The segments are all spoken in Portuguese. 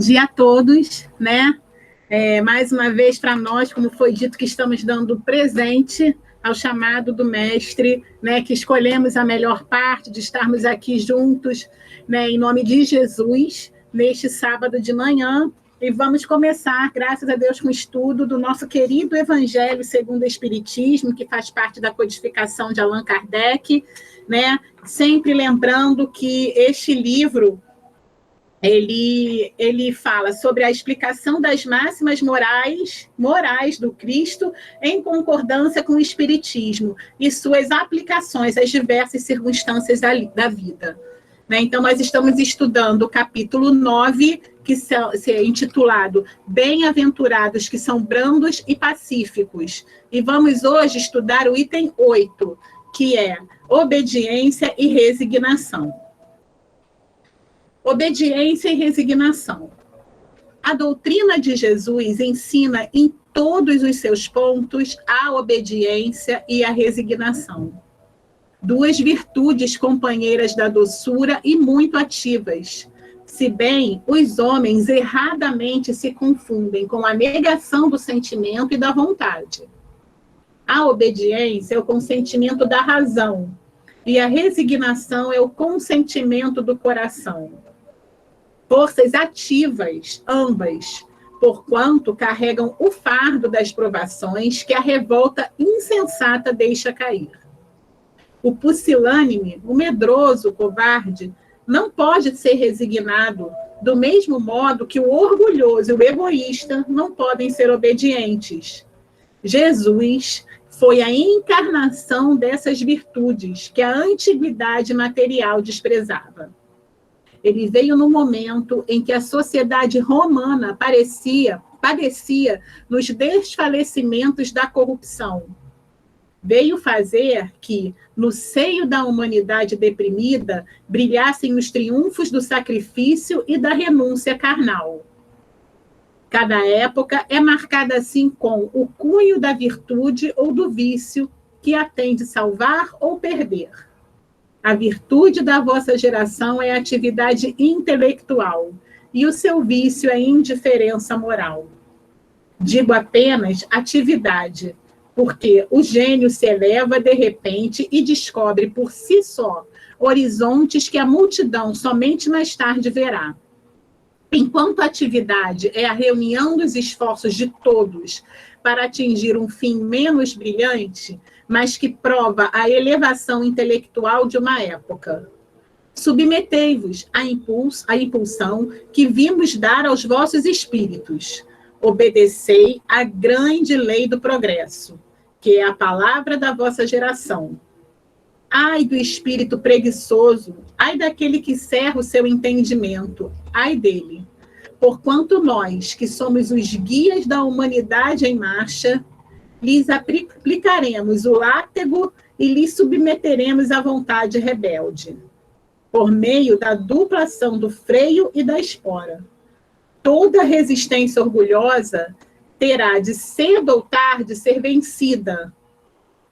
Dia a todos, né? Mais uma vez para nós, como foi dito, que estamos dando presente ao chamado do Mestre, né? Que escolhemos a melhor parte de estarmos aqui juntos, né? Em nome de Jesus, neste sábado de manhã. E vamos começar, graças a Deus, com o estudo do nosso querido Evangelho segundo o Espiritismo, que faz parte da codificação de Allan Kardec, né? Sempre lembrando que este livro ele fala sobre a explicação das máximas morais do Cristo em concordância com o Espiritismo e suas aplicações às diversas circunstâncias da vida. Né? Então, nós estamos estudando o capítulo 9, que é intitulado Bem-aventurados que são brandos e pacíficos. E vamos hoje estudar o item 8, que é obediência e resignação. Obediência e resignação. A doutrina de Jesus ensina em todos os seus pontos a obediência e a resignação. Duas virtudes companheiras da doçura e muito ativas, se bem os homens erradamente se confundem com a negação do sentimento e da vontade. A obediência é o consentimento da razão e a resignação é o consentimento do coração. Forças ativas, ambas, porquanto carregam o fardo das provações que a revolta insensata deixa cair. O pusilânime, o medroso, o covarde, não pode ser resignado, do mesmo modo que o orgulhoso e o egoísta não podem ser obedientes. Jesus foi a encarnação dessas virtudes que a antiguidade material desprezava. Ele veio no momento em que a sociedade romana padecia nos desfalecimentos da corrupção. Veio fazer que, no seio da humanidade deprimida, brilhassem os triunfos do sacrifício e da renúncia carnal. Cada época é marcada assim com o cunho da virtude ou do vício que a tem de salvar ou perder. A virtude da vossa geração é a atividade intelectual e o seu vício é a indiferença moral. Digo apenas atividade, porque o gênio se eleva de repente e descobre por si só horizontes que a multidão somente mais tarde verá. Enquanto a atividade é a reunião dos esforços de todos para atingir um fim menos brilhante, mas que prova a elevação intelectual de uma época. Submetei-vos à impulsão que vimos dar aos vossos espíritos. Obedecei à grande lei do progresso, que é a palavra da vossa geração. Ai do espírito preguiçoso, ai daquele que cerra o seu entendimento, ai dele. Porquanto nós, que somos os guias da humanidade em marcha, lhes aplicaremos o látego e lhes submeteremos à vontade rebelde, por meio da dupla ação do freio e da espora. Toda resistência orgulhosa terá de cedo ou tarde ser vencida.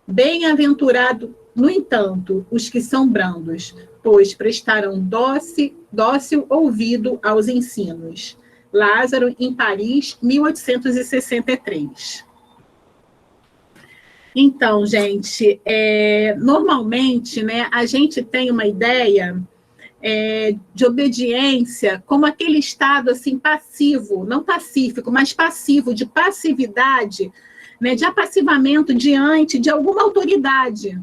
Bem-aventurado, no entanto, os que são brandos, pois prestarão dócil ouvido aos ensinos. Lázaro, em Paris, 1863. Então, gente, normalmente, né, a gente tem uma ideia de obediência como aquele estado assim passivo, não pacífico, mas passivo, de passividade, né, de apassivamento diante de alguma autoridade,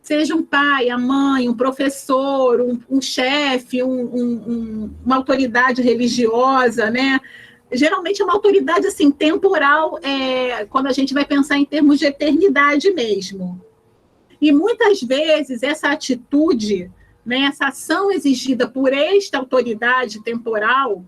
seja um pai, a mãe, um professor, um chefe, uma autoridade religiosa, né? Geralmente é uma autoridade assim, temporal, quando a gente vai pensar em termos de eternidade mesmo. E muitas vezes essa atitude, né, essa ação exigida por esta autoridade temporal,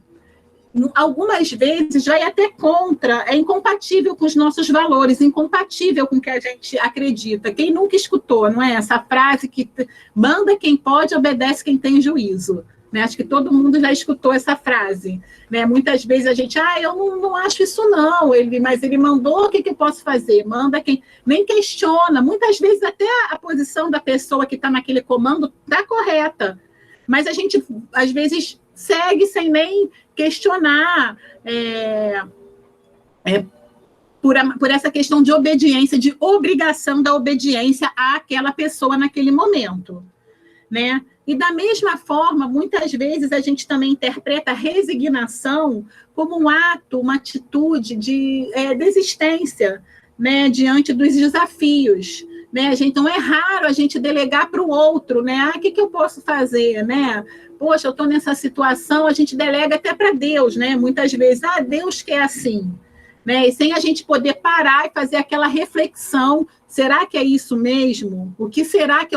algumas vezes vai até contra, é incompatível com os nossos valores, incompatível com o que a gente acredita. Quem nunca escutou, não é? Essa frase que manda quem pode, obedece quem tem juízo. Né? Acho que todo mundo já escutou essa frase. Né? Muitas vezes a gente, eu não acho isso não, mas ele mandou, o que eu posso fazer? Manda quem, nem questiona. Muitas vezes até a posição da pessoa que está naquele comando está correta, mas a gente, às vezes, segue sem nem questionar por essa questão de obediência, de obrigação da obediência àquela pessoa naquele momento, né? E da mesma forma, muitas vezes a gente também interpreta a resignação como um ato, uma atitude de desistência, né, diante dos desafios, né? Então é raro a gente delegar para o outro, né? O que eu posso fazer, né? Poxa, eu estou nessa situação, a gente delega até para Deus, né? Muitas vezes, Deus quer assim, né? E sem a gente poder parar e fazer aquela reflexão, será que é isso mesmo? O que será que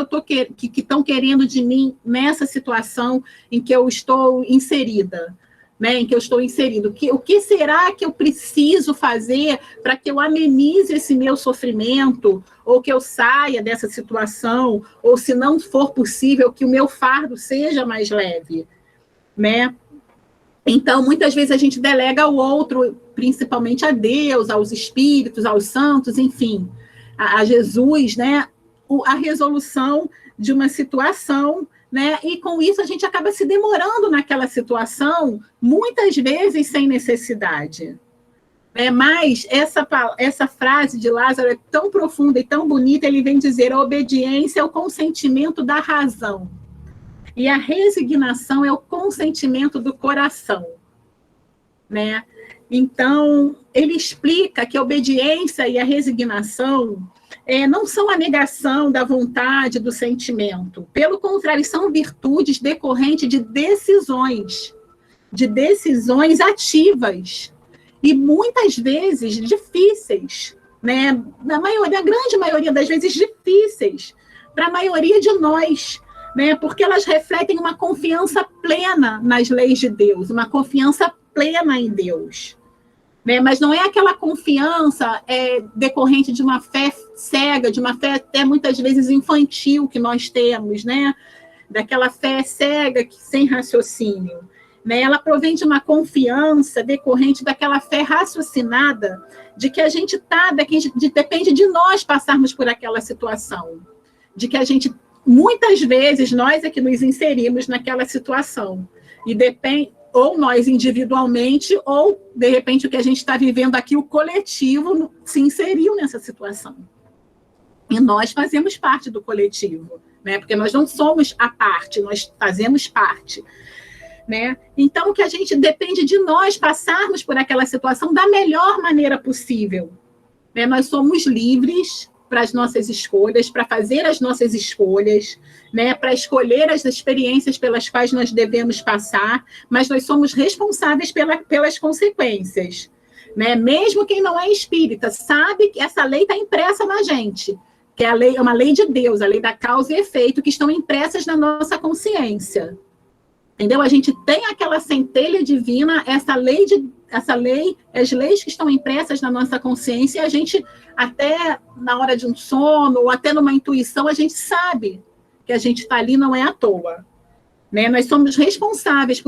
estão querendo de mim nessa situação em que eu estou inserida? Né, em que eu estou inserido, o que será que eu preciso fazer para que eu amenize esse meu sofrimento, ou que eu saia dessa situação, ou se não for possível, que o meu fardo seja mais leve, né? Então, muitas vezes a gente delega ao outro, principalmente a Deus, aos espíritos, aos santos, enfim, a Jesus, né, a resolução de uma situação, né? E com isso a gente acaba se demorando naquela situação, muitas vezes sem necessidade. Mas essa frase de Lázaro é tão profunda e tão bonita, ele vem dizer: a obediência é o consentimento da razão, e a resignação é o consentimento do coração, né? Então, ele explica que a obediência e a resignação não são a negação da vontade, do sentimento. Pelo contrário, são virtudes decorrentes de decisões ativas e muitas vezes difíceis, né? A grande maioria das vezes difíceis para a maioria de nós, né? Porque elas refletem uma confiança plena nas leis de Deus, uma confiança plena em Deus. Né? Mas não é aquela confiança decorrente de uma fé cega, de uma fé até muitas vezes infantil que nós temos, né? Daquela fé cega, sem raciocínio. Né? Ela provém de uma confiança decorrente daquela fé raciocinada, de que a gente depende de nós passarmos por aquela situação, de que a gente, muitas vezes, nós é que nos inserimos naquela situação, e depende, ou nós individualmente, ou, de repente, o que a gente está vivendo aqui, o coletivo se inseriu nessa situação. E nós fazemos parte do coletivo, né? Porque nós não somos a parte, nós fazemos parte. Né? Então, o que a gente depende de nós passarmos por aquela situação da melhor maneira possível. Né? Nós somos livres para as nossas escolhas, para fazer as nossas escolhas, né? Para escolher as experiências pelas quais nós devemos passar, mas nós somos responsáveis pelas consequências. Né? Mesmo quem não é espírita sabe que essa lei está impressa na gente, que é uma lei de Deus, a lei da causa e efeito, que estão impressas na nossa consciência. Entendeu? A gente tem aquela centelha divina, essa lei, as leis que estão impressas na nossa consciência, e a gente, até na hora de um sono, ou até numa intuição, a gente sabe que a gente está ali, não é à toa. Né? Nós somos responsáveis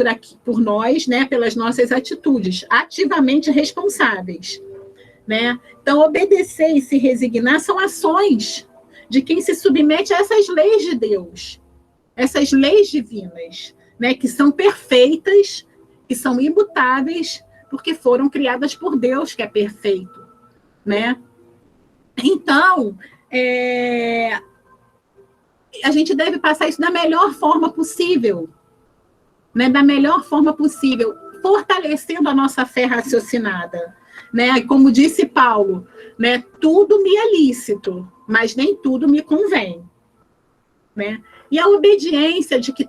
por nós, né? Pelas nossas atitudes, ativamente responsáveis. Né? Então, obedecer e se resignar são ações de quem se submete a essas leis de Deus, essas leis divinas, né, que são perfeitas, que são imutáveis, porque foram criadas por Deus, que é perfeito. Né? Então, a gente deve passar isso da melhor forma possível, né? Da melhor forma possível, fortalecendo a nossa fé raciocinada. Né? Como disse Paulo, né? Tudo me é lícito, mas nem tudo me convém. Né? E a obediência de que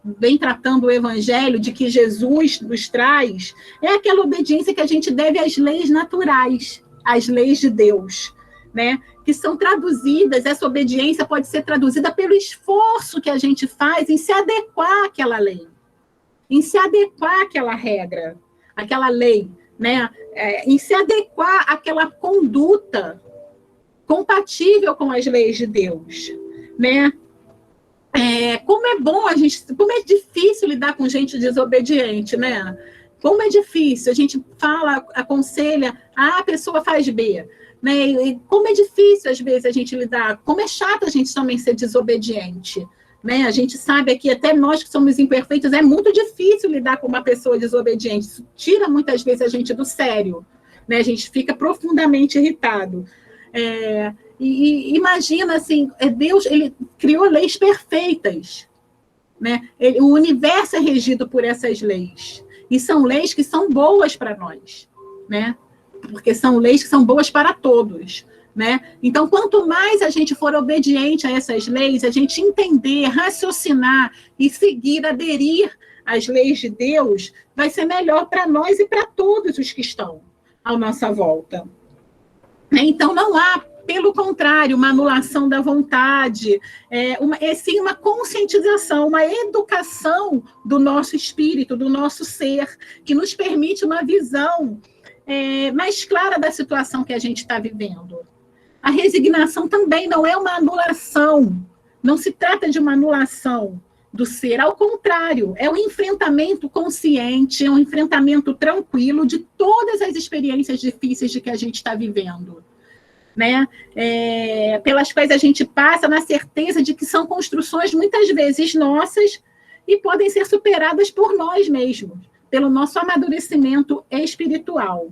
vem tratando o Evangelho, de que Jesus nos traz, é aquela obediência que a gente deve às leis naturais, às leis de Deus, né? Que são traduzidas, essa obediência pode ser traduzida pelo esforço que a gente faz em se adequar àquela lei, em se adequar àquela regra, àquela lei, né? Em se adequar àquela conduta compatível com as leis de Deus, né? Como é bom como é difícil lidar com gente desobediente, né? Como é difícil, a gente fala, aconselha, a pessoa faz B, né? E como é difícil, às vezes, a gente lidar, como é chato a gente também ser desobediente, né? A gente sabe que até nós que somos imperfeitos, é muito difícil lidar com uma pessoa desobediente. Isso tira muitas vezes a gente do sério, né? A gente fica profundamente irritado. E imagina, assim, Deus, ele criou leis perfeitas, né? O universo é regido por essas leis. E são leis que são boas para nós, né? Porque são leis que são boas para todos, né? Então, quanto mais a gente for obediente a essas leis, a gente entender, raciocinar e seguir, aderir às leis de Deus, vai ser melhor para nós e para todos os que estão à nossa volta. Então, não há, pelo contrário, uma anulação da vontade, sim uma conscientização, uma educação do nosso espírito, do nosso ser, que nos permite uma visão mais clara da situação que a gente está vivendo. A resignação também não é uma anulação, não se trata de uma anulação do ser, ao contrário, é um enfrentamento consciente, é um enfrentamento tranquilo de todas as experiências difíceis de que a gente está vivendo, né? Pelas quais a gente passa na certeza de que são construções muitas vezes nossas e podem ser superadas por nós mesmos, pelo nosso amadurecimento espiritual.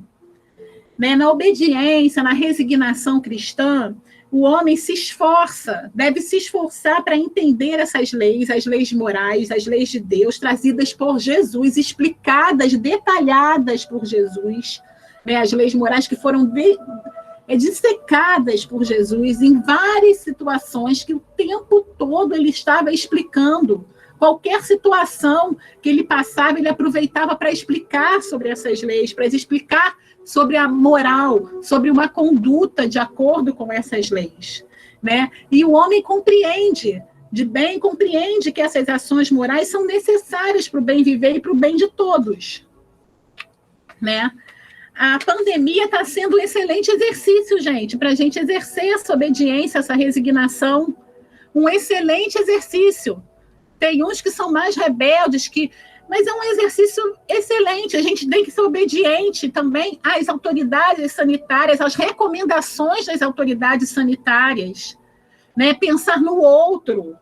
Né? Na obediência, na resignação cristã, o homem se esforça, deve se esforçar para entender essas leis, as leis morais, as leis de Deus, trazidas por Jesus, explicadas, detalhadas por Jesus, né? As leis morais que foram dissecadas por Jesus em várias situações que o tempo todo ele estava explicando. Qualquer situação que ele passava, ele aproveitava para explicar sobre essas leis, para explicar sobre a moral, sobre uma conduta de acordo com essas leis, né? E o homem compreende que essas ações morais são necessárias para o bem viver e para o bem de todos, né? A pandemia está sendo um excelente exercício, gente, para a gente exercer essa obediência, essa resignação, um excelente exercício. Tem uns que são mais rebeldes, mas é um exercício excelente. A gente tem que ser obediente também às autoridades sanitárias, às recomendações das autoridades sanitárias, né? Pensar no outro,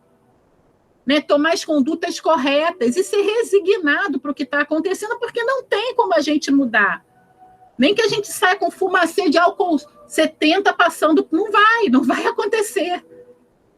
né? Tomar as condutas corretas e ser resignado para o que está acontecendo, porque não tem como a gente mudar. Nem que a gente saia com fumacê de álcool 70 passando, não vai acontecer.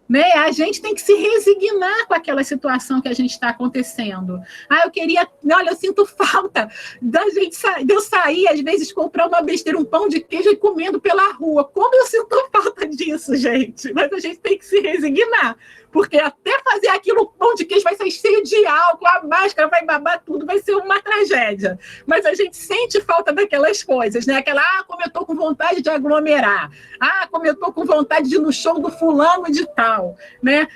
Né? A gente tem que se resignar com aquela situação que a gente está acontecendo. Eu sinto falta de eu sair, às vezes, comprar uma besteira, um pão de queijo e comendo pela rua. Como eu sinto falta disso, gente? Mas a gente tem que se resignar, porque até fazer aquilo, o pão de queijo vai ser cheio de álcool, a máscara vai babar tudo, vai ser uma tragédia. Mas a gente sente falta daquelas coisas, né? Como eu estou com vontade de aglomerar, como eu estou com vontade de ir no show do fulano de tal, né?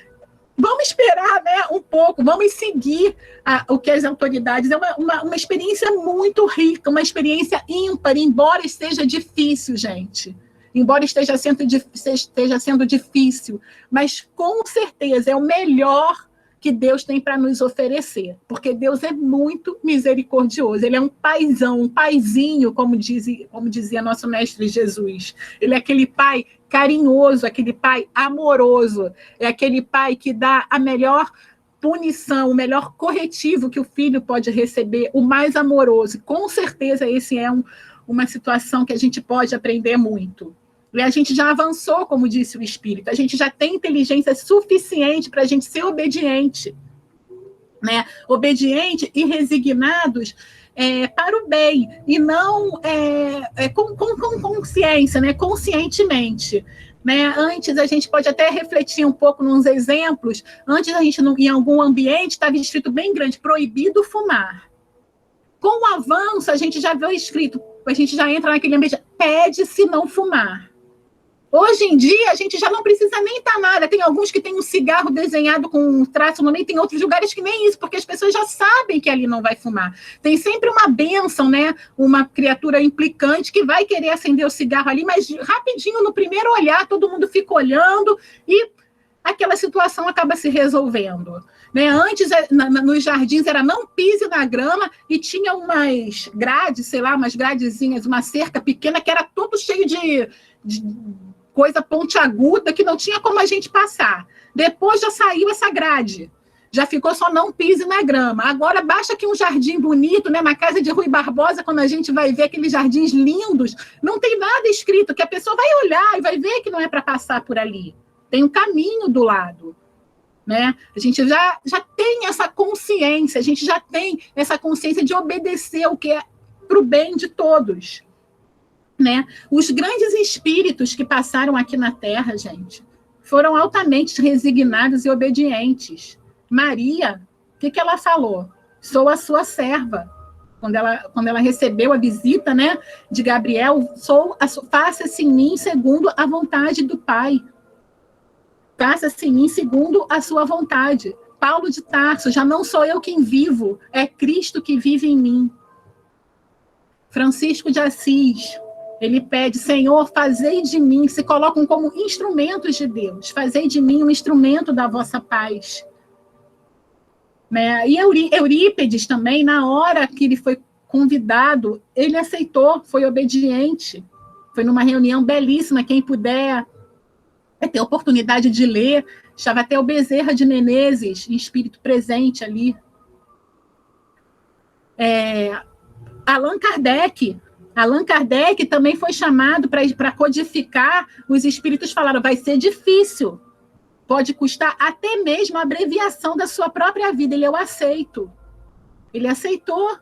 Vamos esperar, né, um pouco, vamos seguir o que as autoridades... É uma experiência muito rica, uma experiência ímpar, embora esteja difícil, gente. Embora esteja sendo difícil, mas com certeza é o melhor que Deus tem para nos oferecer, porque Deus é muito misericordioso, ele é um paizão, um paizinho, como dizia nosso mestre Jesus. Ele é aquele pai carinhoso, aquele pai amoroso, é aquele pai que dá a melhor punição, o melhor corretivo que o filho pode receber, o mais amoroso. Com certeza esse é uma situação que a gente pode aprender muito. E a gente já avançou, como disse o Espírito, a gente já tem inteligência suficiente para a gente ser obediente, né? Obediente e resignados para o bem, e não com consciência, né? Conscientemente. Né? Antes, a gente pode até refletir um pouco nos exemplos. Antes, a gente, em algum ambiente, estava escrito bem grande, proibido fumar. Com o avanço, a gente já viu escrito, a gente já entra naquele ambiente, pede-se não fumar. Hoje em dia, a gente já não precisa nem estar nada. Tem alguns que têm um cigarro desenhado com um traço no meio, tem outros lugares que nem isso, porque as pessoas já sabem que ali não vai fumar. Tem sempre uma bênção, né? Uma criatura implicante que vai querer acender o cigarro ali, mas rapidinho, no primeiro olhar, todo mundo fica olhando e aquela situação acaba se resolvendo. Né? Antes, nos jardins, era não pise na grama e tinha umas grades, sei lá, umas gradezinhas, uma cerca pequena que era tudo cheio de coisa pontiaguda que não tinha como a gente passar. Depois já saiu essa grade. Já ficou só não pise na grama. Agora baixa aqui um jardim bonito, né? Na casa de Rui Barbosa, quando a gente vai ver aqueles jardins lindos, não tem nada escrito, que a pessoa vai olhar e vai ver que não é para passar por ali. Tem um caminho do lado. Né? A gente já tem essa consciência, a gente já tem essa consciência de obedecer o que é para o bem de todos. Né? Os grandes espíritos que passaram aqui na Terra, gente, foram altamente resignados e obedientes. Maria, o que ela falou? Sou a sua serva. Quando ela recebeu a visita, né, de Gabriel, faça-se em mim segundo a vontade do Pai. Faça-se em mim segundo a sua vontade. Paulo de Tarso, já não sou eu quem vivo, é Cristo que vive em mim. Francisco de Assis, ele pede, Senhor, fazei de mim, se colocam como instrumentos de Deus, fazei de mim um instrumento da vossa paz. Né? E Eurípides também, na hora que ele foi convidado, ele aceitou, foi obediente. Foi numa reunião belíssima, quem puder ter oportunidade de ler, estava até o Bezerra de Menezes, em espírito presente ali. Allan Kardec também foi chamado para codificar, os espíritos falaram, vai ser difícil, pode custar até mesmo a abreviação da sua própria vida, eu aceito. Ele aceitou.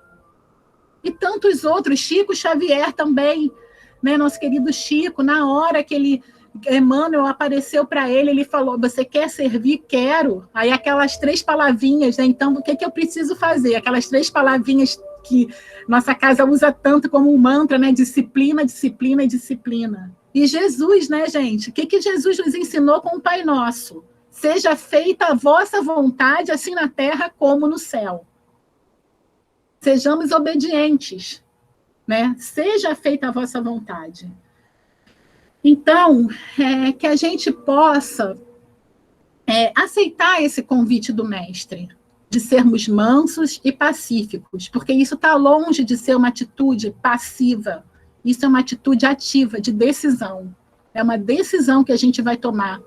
E tantos outros, Chico Xavier também, né, nosso querido Chico, na hora que Emmanuel apareceu para ele, ele falou, você quer servir? Quero. Aí aquelas 3 palavrinhas, né? Então, o que eu preciso fazer? Aquelas 3 palavrinhas que nossa casa usa tanto como um mantra, né? Disciplina, disciplina e disciplina. E Jesus, né, gente? O que Jesus nos ensinou com o Pai Nosso? Seja feita a vossa vontade, assim na terra como no céu. Sejamos obedientes, né? Seja feita a vossa vontade. Então, que a gente possa aceitar esse convite do Mestre, de sermos mansos e pacíficos, porque isso está longe de ser uma atitude passiva, isso é uma atitude ativa, de decisão. É uma decisão que a gente vai tomar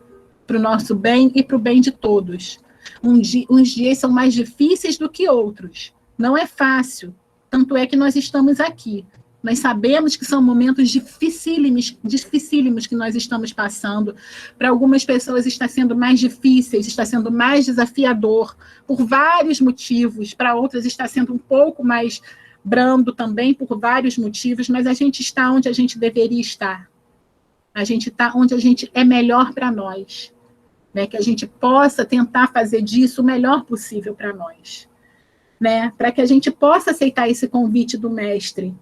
para o nosso bem e para o bem de todos. Uns dias são mais difíceis do que outros, não é fácil, tanto é que nós estamos aqui. Nós sabemos que são momentos dificílimos que nós estamos passando. Para algumas pessoas está sendo mais difícil, está sendo mais desafiador, por vários motivos. Para outras está sendo um pouco mais brando também, por vários motivos, mas a gente está onde a gente deveria estar. A gente está onde a gente é melhor para nós. Né? Que a gente possa tentar fazer disso o melhor possível para nós. Né? Para que a gente possa aceitar esse convite do Mestre.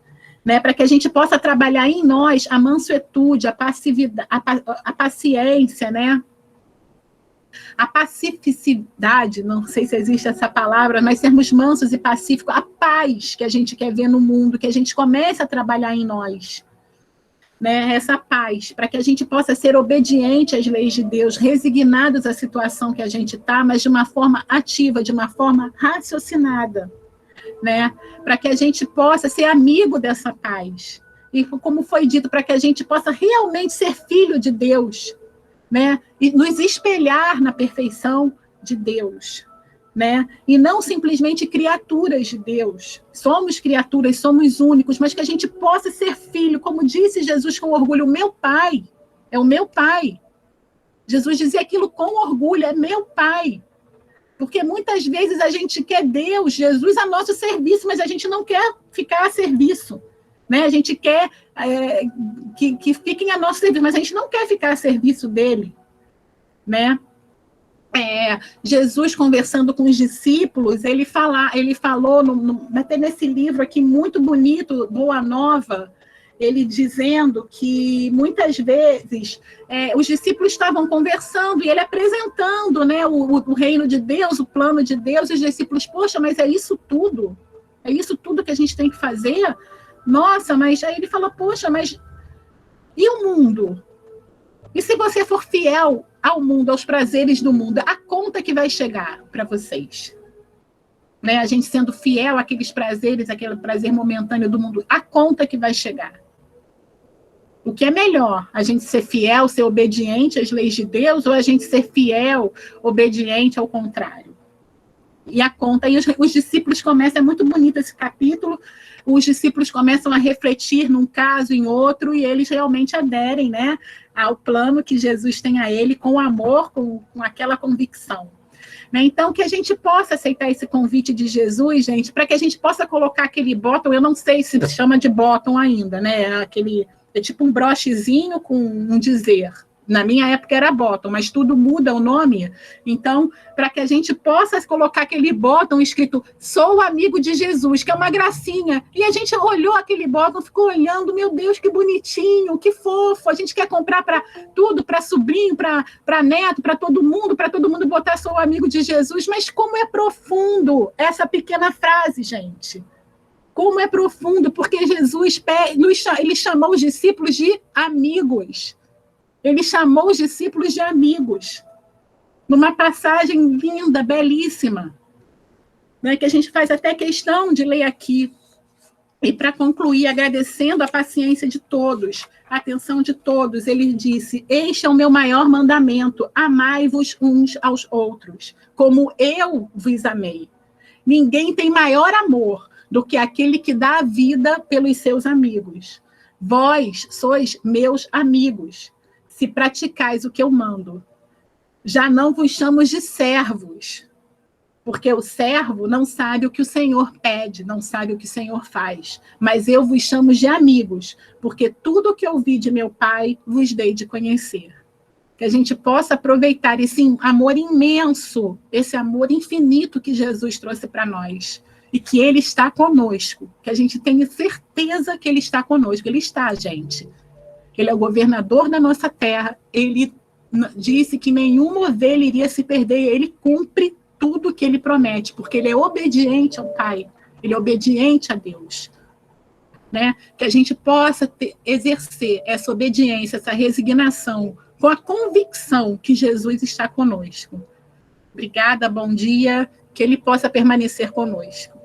Né, para que a gente possa trabalhar em nós a mansuetude, a passividade, a paciência, né? A pacificidade, não sei se existe essa palavra, mas sermos mansos e pacíficos, a paz que a gente quer ver no mundo, que a gente comece a trabalhar em nós. Né, essa paz, para que a gente possa ser obediente às leis de Deus, resignados à situação que a gente está, mas de uma forma ativa, de uma forma raciocinada. Né, para que a gente possa ser amigo dessa paz. E como foi dito, para que a gente possa realmente ser filho de Deus, né, e nos espelhar na perfeição de Deus, né, e não simplesmente criaturas de Deus. Somos criaturas, somos únicos, mas que a gente possa ser filho, como disse Jesus com orgulho, o meu Pai, é o meu Pai. Jesus dizia aquilo com orgulho, é meu Pai. Porque muitas vezes a gente quer Deus, Jesus a nosso serviço, mas a gente não quer ficar a serviço. Né? A gente quer que fiquem a nosso serviço, mas a gente não quer ficar a serviço dele. Né? Jesus conversando com os discípulos, ele falou, até nesse livro aqui muito bonito, Boa Nova, ele dizendo que muitas vezes os discípulos estavam conversando e ele apresentando, né, o reino de Deus, o plano de Deus, e os discípulos, poxa, mas é isso tudo? É isso tudo que a gente tem que fazer? Nossa, mas aí ele fala, poxa, mas e o mundo? E se você for fiel ao mundo, aos prazeres do mundo, a conta que vai chegar para vocês? Né? A gente sendo fiel àqueles prazeres, aquele prazer momentâneo do mundo, a conta que vai chegar. O que é melhor? A gente ser fiel, ser obediente às leis de Deus, ou a gente ser fiel, obediente ao contrário? E a conta, e os discípulos começam, é muito bonito esse capítulo, os discípulos começam a refletir num caso, em outro, e eles realmente aderem, né, ao plano que Jesus tem a ele, com amor, com aquela convicção. Né? Então, que a gente possa aceitar esse convite de Jesus, gente, para que a gente possa colocar aquele bottom, eu não sei se chama de bottom ainda, né, é tipo um brochezinho com um dizer. Na minha época era bottom, mas tudo muda o nome. Então, para que a gente possa colocar aquele bottom escrito "Sou amigo de Jesus", que é uma gracinha. E a gente olhou aquele bottom, ficou olhando, meu Deus, que bonitinho, que fofo. A gente quer comprar para tudo, para sobrinho, para neto, para todo mundo botar "Sou amigo de Jesus". Mas como é profundo essa pequena frase, gente. Como é profundo, porque Jesus ele chamou os discípulos de amigos. Ele chamou os discípulos de amigos. Numa passagem linda, belíssima, né, que a gente faz até questão de ler aqui. E para concluir, agradecendo a paciência de todos, a atenção de todos, ele disse: "Este é o meu maior mandamento, amai-vos uns aos outros, como eu vos amei. Ninguém tem maior amor do que aquele que dá a vida pelos seus amigos. Vós sois meus amigos, se praticais o que eu mando. Já não vos chamo de servos, porque o servo não sabe o que o Senhor pede, não sabe o que o Senhor faz. Mas eu vos chamo de amigos, porque tudo o que ouvi de meu Pai vos dei de conhecer." Que a gente possa aproveitar esse amor imenso, esse amor infinito que Jesus trouxe para nós. E que Ele está conosco. Que a gente tenha certeza que Ele está conosco. Ele está, gente. Ele é o governador da nossa terra. Ele disse que nenhuma ovelha iria se perder. Ele cumpre tudo que ele promete, porque ele é obediente ao Pai. Ele é obediente a Deus. Né? Que a gente possa exercer essa obediência, essa resignação, com a convicção que Jesus está conosco. Obrigada, bom dia. Que ele possa permanecer conosco.